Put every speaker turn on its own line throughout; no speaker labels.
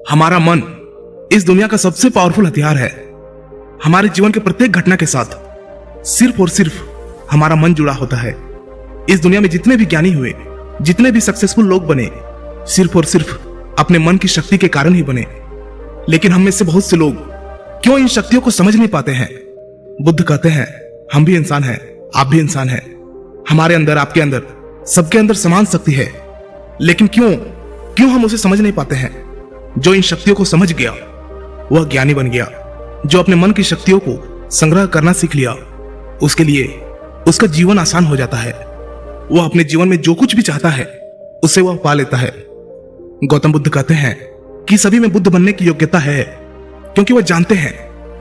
हमारा मन इस दुनिया का सबसे पावरफुल हथियार है। हमारे जीवन के प्रत्येक घटना के साथ सिर्फ और सिर्फ हमारा मन जुड़ा होता है। इस दुनिया में जितने भी ज्ञानी हुए, जितने भी सक्सेसफुल लोग बने, सिर्फ और सिर्फ अपने मन की शक्ति के कारण ही बने। लेकिन हम में से बहुत से लोग क्यों इन शक्तियों को समझ नहीं पाते हैं? बुद्ध कहते हैं हम भी इंसान हैं, आप भी इंसान हैं। हमारे अंदर, आपके अंदर, सबके अंदर समान शक्ति है। लेकिन क्यों हम उसे समझ नहीं पाते हैं? जो इन शक्तियों को समझ गया वह ज्ञानी बन गया। जो अपने मन की शक्तियों को संग्रह करना सीख लिया, उसके लिए उसका जीवन आसान हो जाता है। वह अपने जीवन में जो कुछ भी चाहता है उसे वह पा लेता है। गौतम बुद्ध कहते हैं कि सभी में बुद्ध बनने की योग्यता है, क्योंकि वह जानते हैं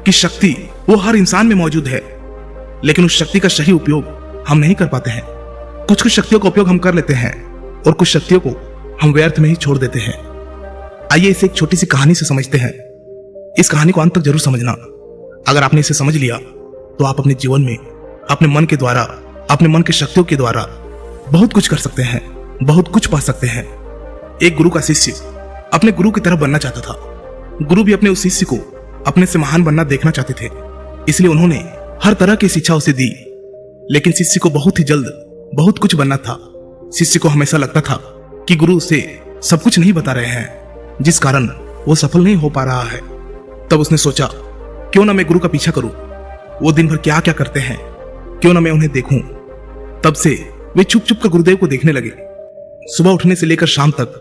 कि शक्ति वो हर इंसान में मौजूद है। लेकिन उस शक्ति का सही उपयोग हम नहीं कर पाते हैं। कुछ शक्तियों का उपयोग हम कर लेते हैं और कुछ शक्तियों को हम व्यर्थ में ही छोड़ देते हैं। आइए इसे एक छोटी सी कहानी से समझते हैं। इस कहानी को अंत तक जरूर समझना। अगर आपने इसे समझ लिया तो आप अपने जीवन में अपने मन के द्वारा, अपने मन की शक्तियों के द्वारा बहुत कुछ कर सकते हैं, बहुत कुछ पा सकते हैं। एक गुरु का शिष्य अपने गुरु की तरह बनना चाहता था। गुरु भी अपने उस शिष्य को अपने से महान बनना देखना चाहते थे, इसलिए उन्होंने हर तरह की शिक्षा उसे दी। लेकिन शिष्य को बहुत ही जल्द बहुत कुछ बनना था। शिष्य को हमेशा लगता था कि गुरु उसे सब कुछ नहीं बता रहे हैं, जिस कारण वो सफल नहीं हो पा रहा है। तब उसने सोचा, क्यों ना मैं गुरु का पीछा करूं। वो दिन भर क्या क्या करते हैं, क्यों ना मैं उन्हें देखूं। तब से वे चुप चुप कर गुरुदेव को देखने लगे। सुबह उठने से लेकर शाम तक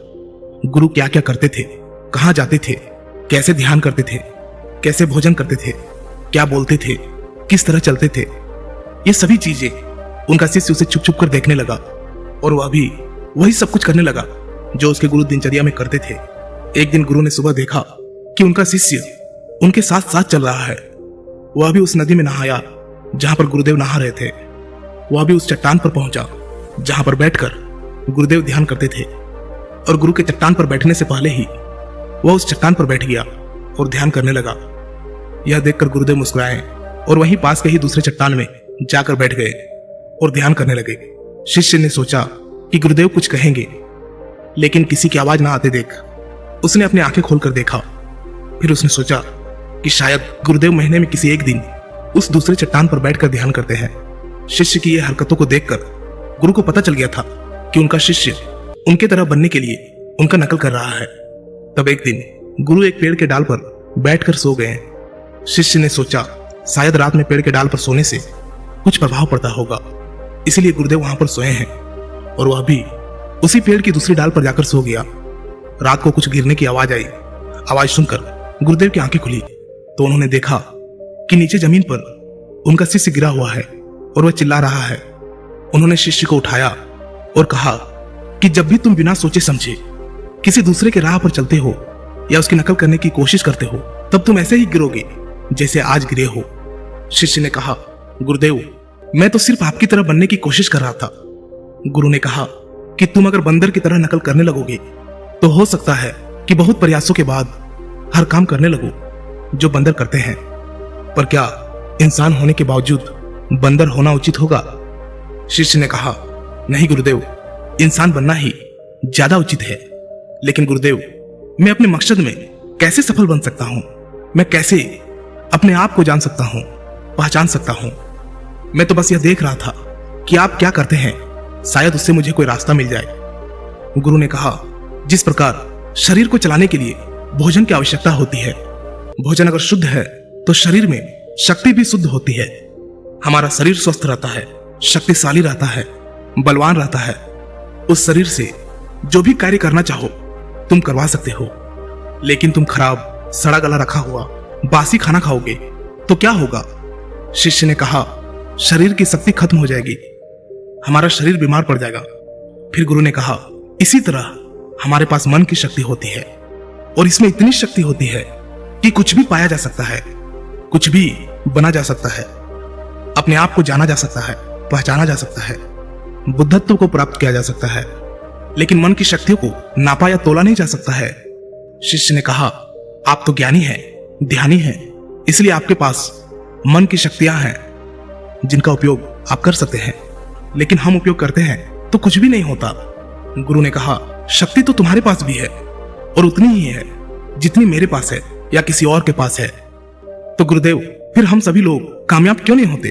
गुरु क्या क्या करते थे, कहां जाते थे, कैसे ध्यान करते थे, कैसे भोजन करते थे, क्या बोलते थे, किस तरह चलते थे, ये सभी चीजें उनका शिष्य उसे छुप छुप कर देखने लगा। और वह भी वही सब कुछ करने लगा जो उसके गुरु दिनचर्या में करते थे। एक दिन गुरु ने सुबह देखा कि उनका शिष्य उनके साथ साथ चल रहा है। वह भी उस नदी में नहाया जहां पर गुरुदेव नहा रहे थे। वह भी उस चट्टान पर पहुंचा जहां पर बैठकर गुरुदेव ध्यान करते थे। और गुरु के चट्टान पर बैठने से पहले ही वह उस चट्टान पर बैठ गया और ध्यान करने लगा। यह देखकर गुरुदेव मुस्कुराए और वहीं पास के ही दूसरे चट्टान में जाकर बैठ गए और ध्यान करने लगे। शिष्य ने सोचा कि गुरुदेव कुछ कहेंगे, लेकिन किसी की आवाज ना आते देख उसने अपनी आंखें खोलकर देखा। फिर उसने सोचा कि शायद गुरुदेव महीने में किसी एक दिन उस दूसरे चट्टान पर बैठकर ध्यान करते हैं। शिष्य की ये हरकतों को देखकर गुरु को पता चल गया था कि उनका शिष्य उनके तरह बनने के लिए उनका नकल कर रहा है। तब एक दिन गुरु एक पेड़ के डाल पर बैठकर सो गए। शिष्य ने सोचा शायद रात में पेड़ के डाल पर सोने से कुछ प्रभाव पड़ता होगा, इसलिए गुरुदेव वहां पर सोए हैं। और वह भी उसी पेड़ की दूसरी डाल पर जाकर सो गया। रात को कुछ गिरने की आवाज आई। आवाज सुनकर गुरुदेव की आंखें खुली तो उन्होंने देखा कि नीचे जमीन पर उनका शिष्य गिरा हुआ है और वह चिल्ला रहा है। उन्होंने शिष्य को उठाया और कहा कि जब भी तुम बिना सोचे समझे किसी दूसरे के राह पर चलते हो या उसकी नकल करने की कोशिश करते हो, तब तुम ऐसे ही गिरोगे जैसे आज गिरे हो। शिष्य ने कहा, गुरुदेव मैं तो सिर्फ आपकी तरह बनने की कोशिश कर रहा था। गुरु ने कहा कि तुम अगर बंदर की तरह नकल करने लगोगे तो हो सकता है कि बहुत प्रयासों के बाद हर काम करने लगो जो बंदर करते हैं। पर क्या इंसान होने के बावजूद बंदर होना उचित होगा? शिष्य ने कहा, नहीं गुरुदेव, इंसान बनना ही ज्यादा उचित है। लेकिन गुरुदेव मैं अपने मकसद में कैसे सफल बन सकता हूं? मैं कैसे अपने आप को जान सकता हूं, पहचान सकता हूं? मैं तो बस यह देख रहा था कि आप क्या करते हैं, शायद उससे मुझे कोई रास्ता मिल जाए। गुरु ने कहा, जिस प्रकार शरीर को चलाने के लिए भोजन की आवश्यकता होती है, भोजन अगर शुद्ध है तो शरीर में शक्ति भी शुद्ध होती है। हमारा शरीर स्वस्थ रहता है, शक्तिशाली रहता है, बलवान रहता है। उस शरीर से जो भी कार्य करना चाहो तुम करवा सकते हो। लेकिन तुम खराब, सड़ा गला रखा हुआ बासी खाना खाओगे तो क्या होगा? शिष्य ने कहा, शरीर की शक्ति खत्म हो जाएगी, हमारा शरीर बीमार पड़ जाएगा। फिर गुरु ने कहा, इसी तरह हमारे पास मन की शक्ति होती है और इसमें इतनी शक्ति होती है कि कुछ भी पाया जा सकता है, कुछ भी बना जा सकता है, अपने आप को जाना जा सकता है, पहचाना जा सकता है, बुद्धत्व को प्राप्त किया जा सकता है। लेकिन मन की शक्तियों को नापा या तोला नहीं जा सकता है। शिष्य ने कहा, आप तो ज्ञानी हैं, ध्यानी हैं, इसलिए आपके पास मन की शक्तियां हैं जिनका उपयोग आप कर सकते हैं। लेकिन हम उपयोग करते हैं तो कुछ भी नहीं होता। गुरु ने कहा, शक्ति तो तुम्हारे पास भी है और उतनी ही है जितनी मेरे पास है या किसी और के पास है। तो गुरुदेव, फिर हम सभी लोग कामयाब क्यों नहीं होते?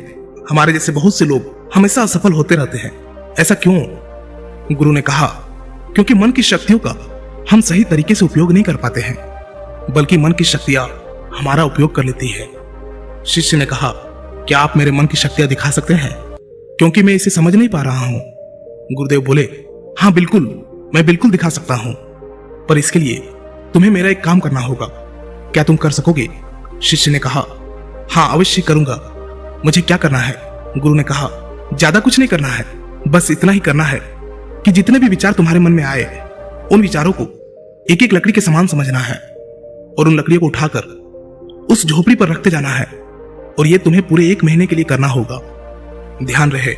हमारे जैसे बहुत से लोग हमेशा असफल होते रहते हैं, ऐसा क्यों? गुरु ने कहा, क्योंकि मन की शक्तियों का हम सही तरीके से उपयोग नहीं कर पाते हैं, बल्कि मन की शक्तियां हमारा उपयोग कर लेती है। शिष्य ने कहा, क्या आप मेरे मन की शक्तियां दिखा सकते हैं, क्योंकि मैं इसे समझ नहीं पा रहा हूं। गुरुदेव बोले, हाँ बिल्कुल, मैं बिल्कुल दिखा सकता हूं, पर इसके लिए तुम्हें मेरा एक काम करना होगा। क्या तुम कर सकोगे? शिष्य ने कहा, हाँ अवश्य करूंगा। मुझे क्या करना है? गुरु ने कहा, ज्यादा कुछ नहीं करना है, बस इतना ही करना है कि जितने भी विचार तुम्हारे मन में आए, उन विचारों को एक एक लकड़ी के समान समझना है और उन लकड़ियों को उठाकर उस झोपड़ी पर रखते जाना है। और यह तुम्हें पूरे 1 महीने के लिए करना होगा। ध्यान रहे,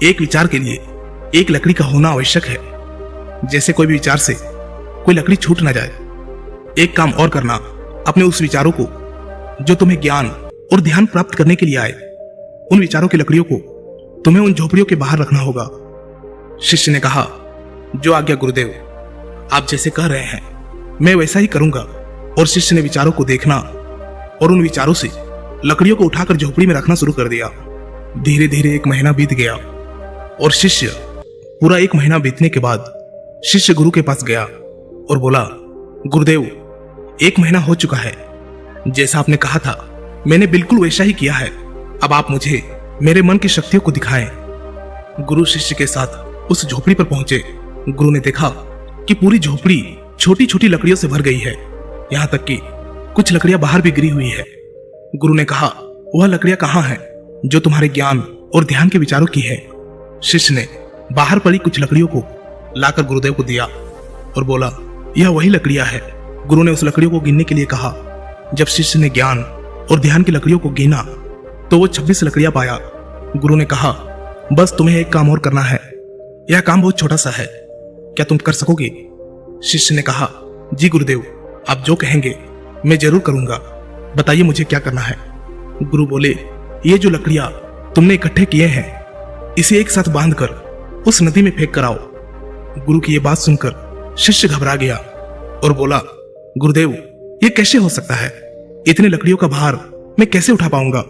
एक विचार के लिए एक लकड़ी का होना आवश्यक है। जैसे कोई भी विचार से कोई लकड़ी छूट ना जाए। एक काम और करना, अपने उस विचारों को जो तुम्हें ज्ञान और ध्यान प्राप्त करने के लिए आए, उन विचारों की लकड़ियों को तुम्हें उन झोपड़ियों के बाहर रखना होगा। शिष्य ने कहा, जो आज्ञा गुरुदेव, आप जैसे कह रहे हैं मैं वैसा ही करूंगा। और शिष्य ने विचारों को देखना और उन विचारों से लकड़ियों को उठाकर झोपड़ी में रखना शुरू कर दिया। धीरे धीरे 1 महीना बीत गया और शिष्य पूरा 1 महीना बीतने के बाद शिष्य गुरु के पास गया और बोला, गुरुदेव 1 महीना हो चुका है, जैसा आपने कहा था मैंने बिल्कुल वैसा ही किया है। अब आप मुझे मेरे मन की शक्तियों को दिखाएं। गुरु शिष्य के साथ उस झोपड़ी पर पहुंचे। गुरु ने देखा कि पूरी झोपड़ी छोटी छोटी लकड़ियों से भर गई है, यहाँ तक कि कुछ लकड़ियां बाहर भी गिरी हुई है। गुरु ने कहा, वह लकड़ियां कहाँ हैं जो तुम्हारे ज्ञान और ध्यान के विचारों की है? शिष्य ने बाहर पड़ी कुछ लकड़ियों को लाकर गुरुदेव को दिया और बोला, यह वही लकड़ियां है। गुरु ने उस लकड़ियों को गिनने के लिए कहा। जब शिष्य ने ज्ञान और ध्यान की लकड़ियों को गिना तो वो 26 लकड़ियां पाया। गुरु ने कहा, बस तुम्हें एक काम और करना है, यह काम बहुत छोटा सा है, क्या तुम कर सकोगे? शिष्य ने कहा, जी गुरुदेव, आप जो कहेंगे मैं जरूर करूंगा, बताइए मुझे क्या करना है। गुरु बोले, ये जो लकड़ियां तुमने इकट्ठे किए हैं, इसे एक साथ बांधकर उस नदी में फेंक कर आओ। गुरु की यह बात सुनकर शिष्य घबरा गया और बोला, गुरुदेव ये कैसे हो सकता है? इतने लकड़ियों का भार मैं कैसे उठा पाऊंगा?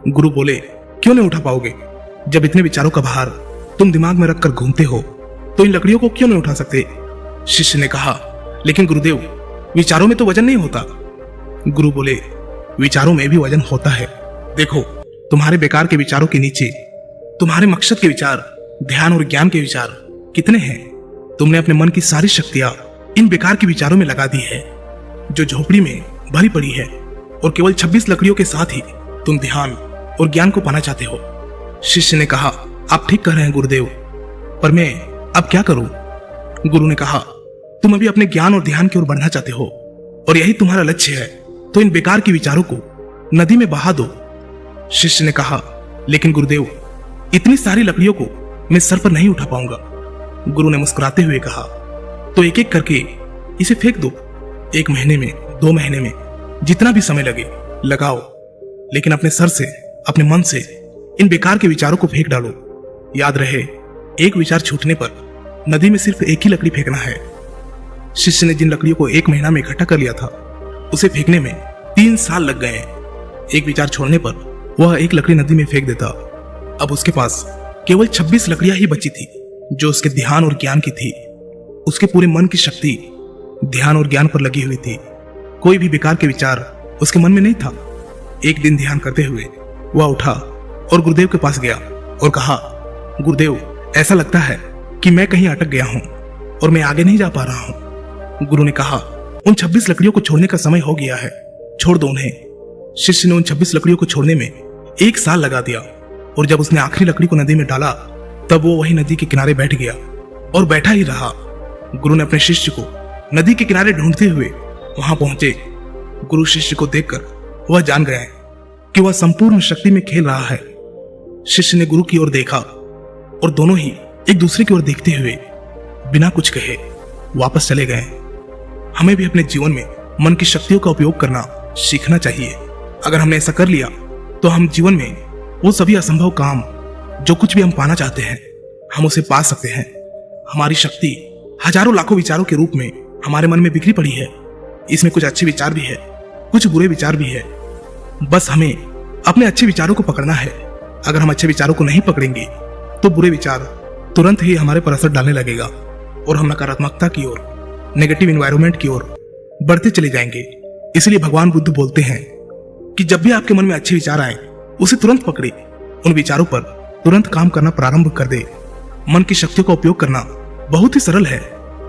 गुरु बोले, क्यों नहीं उठा पाओगे? जब इतने विचारों का भार तुम दिमाग में रखकर घूमते हो तो इन लकड़ियों को क्यों नहीं उठा सकते? शिष्य ने कहा, लेकिन गुरुदेव विचारों में तो वजन नहीं होता। गुरु बोले, विचारों में भी वजन होता है। देखो, तुम्हारे बेकार के विचारों के नीचे तुम्हारे मकसद के विचार, ध्यान और ज्ञान के विचार कितने हैं? तुमने अपने मन की सारी शक्तियां इन बेकार के विचारों में लगा दी है जो झोपड़ी में भरी पड़ी है, और केवल 26 लकड़ियों के साथ ही तुम ध्यान और ज्ञान को पाना चाहते हो। शिष्य ने कहा, आप ठीक कह रहे हैं गुरुदेव, पर मैं अब क्या करूं? गुरु ने कहा, तुम अभी अपने ज्ञान और ध्यान की ओर बढ़ना चाहते हो और यही तुम्हारा लक्ष्य है, तो इन बेकार के विचारों को नदी में बहा दो। शिष्य ने कहा, लेकिन गुरुदेव इतनी सारी लकड़ियों को मैं सर पर नहीं उठा पाऊंगा। गुरु ने मुस्कुराते हुए कहा, तो एक एक करके इसे फेंक दो। 1 महीने में, 2 महीने में, जितना भी समय लगे लगाओ, लेकिन अपने सर से, अपने मन से इन बेकार के विचारों को फेंक डालो। याद रहे, एक विचार छूटने पर नदी में सिर्फ एक ही लकड़ी फेंकना है। शिष्य ने जिन लकड़ियों को 1 महीना में इकट्ठा कर लिया था, उसे फेंकने में 3 साल लग गए। एक विचार छोड़ने पर वह एक लकड़ी नदी में फेंक देता। अब उसके पास केवल 26 लकड़ियां ही बची थी जो उसके ध्यान और ज्ञान की थी। उसके पूरे मन की शक्ति ध्यान और ज्ञान पर लगी हुई थी। कोई भी बेकार के विचार उसके मन में नहीं था। एक दिन ध्यान करते हुए वह उठा और गुरुदेव के पास गया और कहा, गुरुदेव ऐसा लगता है कि मैं कहीं अटक गया हूं और मैं आगे नहीं जा पा रहा हूं। गुरु ने कहा, उन 26 लकड़ियों को छोड़ने का समय हो गया है, छोड़ दो उन्हें। शिष्य ने उन 26 लकड़ियों को छोड़ने में 1 साल लगा दिया और जब उसने आखिरी लकड़ी को नदी में डाला तब वो वही नदी के किनारे बैठ गया और बैठा ही रहा। गुरु ने अपने शिष्य को नदी के किनारे ढूंढते हुए वहां पहुंचे। गुरु शिष्य को देखकर वह जान गए कि वह संपूर्ण शक्ति में खेल रहा है। शिष्य ने गुरु की ओर देखा और दोनों ही एक दूसरे की ओर देखते हुए बिना कुछ कहे वापस चले गए। हमें भी अपने जीवन में मन की शक्तियों का उपयोग करना सीखना चाहिए। अगर हमने ऐसा कर लिया तो हम जीवन में वो सभी असंभव काम, जो कुछ भी हम पाना चाहते हैं, हम उसे पा सकते हैं। हमारी शक्ति हजारों लाखों विचारों के रूप में हमारे मन में बिखरी पड़ी है, इसमें कुछ अच्छे विचार भी है, कुछ बुरे विचार भी है। बस हमें अपने अच्छे विचारों को पकड़ना है। अगर हम अच्छे विचारों को नहीं पकड़ेंगे तो बुरे विचार तुरंत ही हमारे पर असर डालने लगेगा और हम नकारात्मकता की ओर, नेगेटिव एनवायरनमेंट की ओर बढ़ते चले जाएंगे। इसलिए भगवान बुद्ध बोलते हैं कि जब भी आपके मन में अच्छे विचार आए उसे तुरंत पकड़े, उन विचारों पर तुरंत काम करना प्रारंभ कर दे। मन की शक्तियों का उपयोग करना बहुत ही सरल है।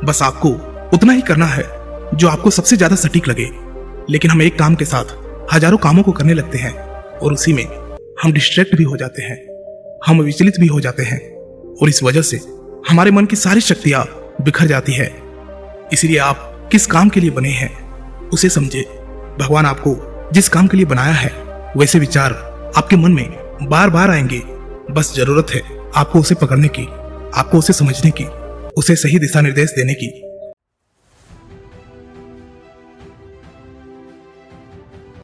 बस आपको उतना ही करना है जो आपको सबसे ज्यादा सटीक लगे। लेकिन हम एक काम के साथ हजारों कामों को करने लगते हैं और उसी में हम डिस्ट्रैक्ट भी हो जाते हैं, हम विचलित भी हो जाते हैं और इस वजह से हमारे मन की सारी शक्तियां बिखर जाती है। इसलिए आप किस काम के लिए बने हैं उसे समझे। भगवान आपको जिस काम के लिए बनाया है वैसे विचार आपके मन में बार बार आएंगे। बस जरूरत है आपको उसे पकड़ने की, आपको उसे समझने की, उसे सही दिशा निर्देश देने की।